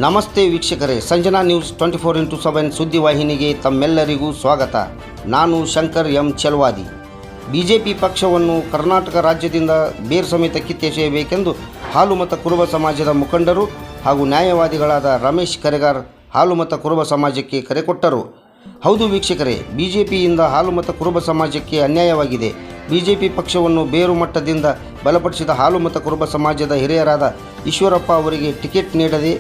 ನಮಸ್ತೆ ವೀಕ್ಷಕರೇ, Sanjana news 24x7 ಸುದ್ದಿವಾಹಿನಿಗೆ ತಮ್ಮೆಲ್ಲರಿಗೂ ಸ್ವಾಗತ. ನಾನು ಶಂಕರ್ ಎಂ ಚೆಲ್ವಾದಿ. ಬಿಜೆಪಿ ಪಕ್ಷವನ್ನು ಕರ್ನಾಟಕ ರಾಜ್ಯದಿಂದ ಬೇರು ಸಮೇತ ಕಿತ್ತೆಸೆಯಬೇಕೆಂದು ಹಾಲು ಮತ ಕುರುಬ ಸಮಾಜದ ಮುಖಂಡರು ಹಾಗೂ ನ್ಯಾಯವಾದಿಗಳಾದ ರಮೇಶ್ ಕರೆಗಾರ್ ಹಾಲು ಮತ ಕುರುಬ ಸಮಾಜಕ್ಕೆ ಕರೆ ಕೊಟ್ಟರು. ಹೌದು ವೀಕ್ಷಕರೇ, ಬಿಜೆಪಿಯಿಂದ ಹಾಲು ಮತ ಕುರುಬ ಸಮಾಜಕ್ಕೆ ಅನ್ಯಾಯವಾಗಿದೆ. ಬಿಜೆಪಿ ಪಕ್ಷವನ್ನು ಬೇರು ಮಟ್ಟದಿಂದ ಬಲಪಡಿಸಿದ ಹಾಲು ಮತ ಕುರುಬ ಸಮಾಜದ ಹಿರಿಯರಾದ ಈಶ್ವರಪ್ಪ ಅವರಿಗೆ ಟಿಕೆಟ್ ನೀಡದೆ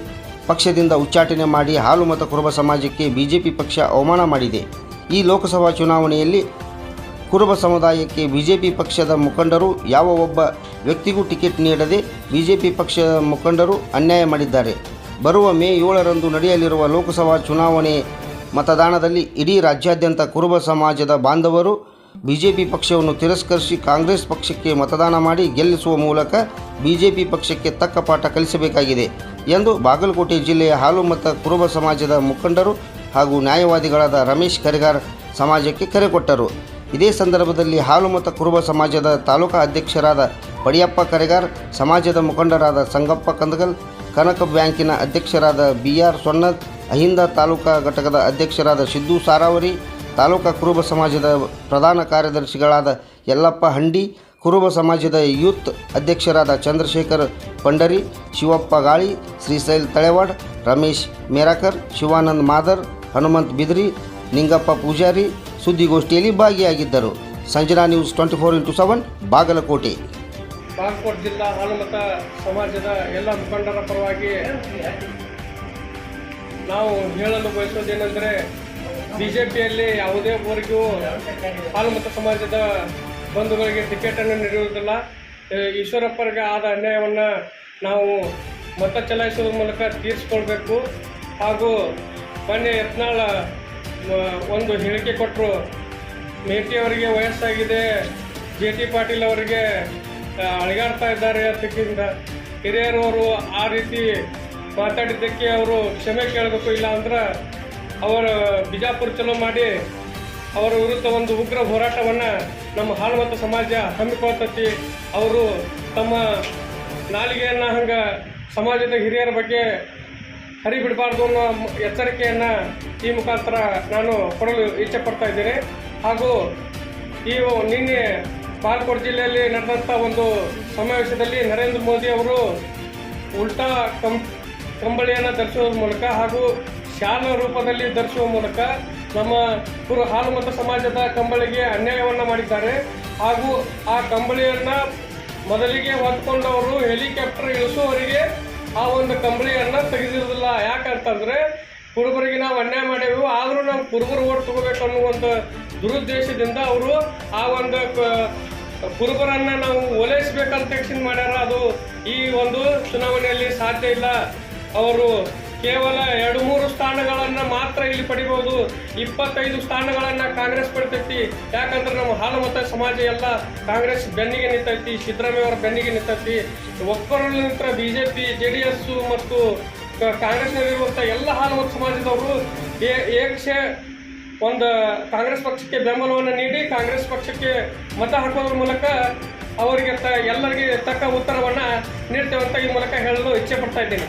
ಪಕ್ಷದಿಂದ ಉಚ್ಚಾಟನೆ ಮಾಡಿ ಹಾಲು ಮತ ಕುರುಬ ಸಮಾಜಕ್ಕೆ ಬಿಜೆಪಿ ಪಕ್ಷ ಅವಮಾನ ಮಾಡಿದೆ. ಈ ಲೋಕಸಭಾ ಚುನಾವಣೆಯಲ್ಲಿ ಕುರುಬ ಸಮುದಾಯಕ್ಕೆ ಬಿಜೆಪಿ ಪಕ್ಷದ ಮುಖಂಡರು ಯಾವ ಒಬ್ಬ ವ್ಯಕ್ತಿಗೂ ಟಿಕೆಟ್ ನೀಡದೆ ಬಿಜೆಪಿ ಪಕ್ಷದ ಮುಖಂಡರು ಅನ್ಯಾಯ ಮಾಡಿದ್ದಾರೆ. ಬರುವ ಮೇ 7ರಂದು ನಡೆಯಲಿರುವ ಲೋಕಸಭಾ ಚುನಾವಣೆ ಮತದಾನದಲ್ಲಿ ಇಡೀ ರಾಜ್ಯಾದ್ಯಂತ ಕುರುಬ ಸಮಾಜದ ಬಾಂಧವರು ಬಿಜೆಪಿ ಪಕ್ಷವನ್ನು ತಿರಸ್ಕರಿಸಿ ಕಾಂಗ್ರೆಸ್ ಪಕ್ಷಕ್ಕೆ ಮತದಾನ ಮಾಡಿ ಗೆಲ್ಲಿಸುವ ಮೂಲಕ ಬಿಜೆಪಿ ಪಕ್ಷಕ್ಕೆ ತಕ್ಕ ಪಾಠ ಕಲಿಸಬೇಕಾಗಿದೆ ಎಂದು ಬಾಗಲಕೋಟೆ ಜಿಲ್ಲೆಯ ಹಾಲು ಮತ ಕುರುಬ ಸಮಾಜದ ಮುಖಂಡರು ಹಾಗೂ ನ್ಯಾಯವಾದಿಗಳಾದ ರಮೇಶ್ ಕರೆಗಾರ್ ಸಮಾಜಕ್ಕೆ ಕರೆ ಕೊಟ್ಟರು. ಇದೇ ಸಂದರ್ಭದಲ್ಲಿ ಹಾಲು ಮತ ಕುರುಬ ಸಮಾಜದ ತಾಲೂಕಾ ಅಧ್ಯಕ್ಷರಾದ ಪಡಿಯಪ್ಪ ಕರೆಗಾರ್, ಸಮಾಜದ ಮುಖಂಡರಾದ ಸಂಗಪ್ಪ ಕಂದಗಲ್, ಕನಕ ಬ್ಯಾಂಕಿನ ಅಧ್ಯಕ್ಷರಾದ BR ಸೊನ್ನದ್, ಅಹಿಂದ ತಾಲೂಕಾ ಘಟಕದ ಅಧ್ಯಕ್ಷರಾದ ಸಿದ್ದು ಸಾರಾವರಿ, ತಾಲೂಕಾ ಕುರುಬ ಸಮಾಜದ ಪ್ರಧಾನ ಕಾರ್ಯದರ್ಶಿಗಳಾದ ಯಲ್ಲಪ್ಪ ಹಂಡಿ, ಕುರುಬ ಸಮಾಜದ ಯೂತ್ ಅಧ್ಯಕ್ಷರಾದ ಚಂದ್ರಶೇಖರ್ ಪಂಡರಿ, ಶಿವಪ್ಪ ಗಾಳಿ, ಶ್ರೀಶೈಲ್ ತಳೆವಾಡ್, ರಮೇಶ್ ಮೇರಾಕರ್, ಶಿವಾನಂದ್ ಮಾದರ್, ಹನುಮಂತ್ ಬಿದ್ರಿ, ನಿಂಗಪ್ಪ ಪೂಜಾರಿ ಸುದ್ದಿಗೋಷ್ಠಿಯಲ್ಲಿ ಭಾಗಿಯಾಗಿದ್ದರು. Sanjana news 24x7 Bagalkot. ಬಾಗಲಕೋಟೆ ಜಿಲ್ಲಾ ಹಾಲು ಮತ ಸಮಾಜದ ಎಲ್ಲ ಮುಖಂಡರ ಪರವಾಗಿ ನಾವು ಹೇಳಲು ಬಯಸೋದೇನೆಂದರೆ, ಬಿಜೆಪಿಯಲ್ಲಿ ಯಾವುದೇ ಊರಿಗೂ ಹಾಲು ಮತ ಸಮಾಜದ ಬಂಧುಗಳಿಗೆ ಟಿಕೆಟನ್ನು ನೀಡುವುದಿಲ್ಲ. ಈಶ್ವರಪ್ಪರಿಗೆ ಆದ ಅನ್ಯಾಯವನ್ನು ನಾವು ಮತ ಚಲಾಯಿಸುವ ಮೂಲಕ ತೀರಿಸಿಕೊಳ್ಬೇಕು. ಹಾಗೂ ಮೊನ್ನೆ ಯತ್ನಾಳ ಒಂದು ಹೇಳಿಕೆ ಕೊಟ್ಟರು, ಮೇಟಿಯವರಿಗೆ ವಯಸ್ಸಾಗಿದೆ, JT ಪಾಟೀಲ್ ಅವರಿಗೆ ಅಳಿಗಾಡ್ತಾ ಇದ್ದಾರೆ ಅದಕ್ಕಿಂತ ಹಿರಿಯರವರು ಆ ರೀತಿ ಮಾತಾಡಿದ್ದಕ್ಕೆ ಅವರು ಕ್ಷಮೆ ಕೇಳಬೇಕು. ಇಲ್ಲ ಅಂದ್ರೆ ಅವರ ಬಿಜಾಪುರ ಚಲೋ ಮಾಡಿ ಅವರ ವಿರುದ್ಧ ಒಂದು ಉಗ್ರ ಹೋರಾಟವನ್ನು ನಮ್ಮ ಹಾಲು ಮತ ಸಮಾಜ ಹಮ್ಮಿಕೊಳ್ತೈತಿ. ಅವರು ತಮ್ಮ ನಾಲಿಗೆಯನ್ನು ಹಂಗೆ ಸಮಾಜದ ಹಿರಿಯರ ಬಗ್ಗೆ ಹರಿಬಿಡಬಾರ್ದು ಅನ್ನೋ ಎಚ್ಚರಿಕೆಯನ್ನು ಈ ಮುಖಾಂತರ ನಾನು ಕೊಡಲು ಇಚ್ಛೆ ಪಡ್ತಾ ಇದ್ದೇನೆ. ಹಾಗೂ ನಿನ್ನೆ ಬಾಗಲಕೋಟೆ ಜಿಲ್ಲೆಯಲ್ಲಿ ನಡೆದಂಥ ಒಂದು ಸಮಾವೇಶದಲ್ಲಿ ನರೇಂದ್ರ ಮೋದಿ ಅವರು ಉಲ್ಟಾ ಕಂಬಳಿಯನ್ನು ಧರಿಸುವ ಮೂಲಕ ಹಾಗೂ ಶಾಲಾ ರೂಪದಲ್ಲಿ ಧರಿಸುವ ಮೂಲಕ ನಮ್ಮ ಹಾಲು ಮತ ಸಮಾಜದ ಕಂಬಳಿಗೆ ಅನ್ಯಾಯವನ್ನು ಮಾಡಿದ್ದಾರೆ. ಹಾಗೂ ಆ ಕಂಬಳಿಯನ್ನು ಮೊದಲಿಗೆ ಹೊತ್ಕೊಂಡವರು ಹೆಲಿಕಾಪ್ಟರ್ ಇಳಿಸುವವರಿಗೆ ಆ ಒಂದು ಕಂಬಳಿಯನ್ನು ತೆಗೆದಿರೋದಿಲ್ಲ. ಯಾಕಂತಂದರೆ ಕುರುಬರಿಗೆ ನಾವು ಅನ್ಯಾಯ ಮಾಡೇವು, ಆದರೂ ನಾವು ಕುರುಬರು ಓಟ್ ತಗೋಬೇಕು ಅನ್ನುವಂಥ ದುರುದ್ದೇಶದಿಂದ ಅವರು ಆ ಒಂದು ಕುರುಬರನ್ನು ನಾವು ಓಲೈಸಬೇಕಂತ ಯಕ್ಷಣೆ ಮಾಡ್ಯಾರ. ಅದು ಈ ಒಂದು ಚುನಾವಣೆಯಲ್ಲಿ ಸಾಧ್ಯ ಇಲ್ಲ. ಅವರು ಕೇವಲ 2-3 ಸ್ಥಾನಗಳನ್ನು ಮಾತ್ರ ಇಲ್ಲಿ ಪಡಿಬಹುದು. 25 ಸ್ಥಾನಗಳನ್ನು ಕಾಂಗ್ರೆಸ್ ಪಡಿತೈತಿ. ಯಾಕಂದ್ರೆ ನಮ್ಮ ಹಾಲು ಮತ ಸಮಾಜ ಎಲ್ಲ ಕಾಂಗ್ರೆಸ್ ಬೆನ್ನಿಗೆ ನಿಂತೈತಿ, ಸಿದ್ದರಾಮಯ್ಯ ಅವರ ಬೆನ್ನಿಗೆ ನಿಂತೈತಿ. ಒಕ್ಕರಲ್ಲಿ ನಿಂತ BJP, JDS ಮತ್ತು ಕಾಂಗ್ರೆಸ್ನಲ್ಲಿರುವಂಥ ಎಲ್ಲ ಹಾಲು ಮತ ಸಮಾಜದವರು ಒಂದು ಕಾಂಗ್ರೆಸ್ ಪಕ್ಷಕ್ಕೆ ಬೆಂಬಲವನ್ನು ನೀಡಿ ಕಾಂಗ್ರೆಸ್ ಪಕ್ಷಕ್ಕೆ ಮತ ಹಾಕೋದ್ರ ಮೂಲಕ ಅವರಿಗೆ ಎಲ್ಲರಿಗೆ ತಕ್ಕ ಉತ್ತರವನ್ನು ನೀಡ್ತೇವೆ ಅಂತ ಈ ಮೂಲಕ ಹೇಳಲು ಇಚ್ಛೆ ಪಡ್ತಾ ಇದ್ದೇನೆ.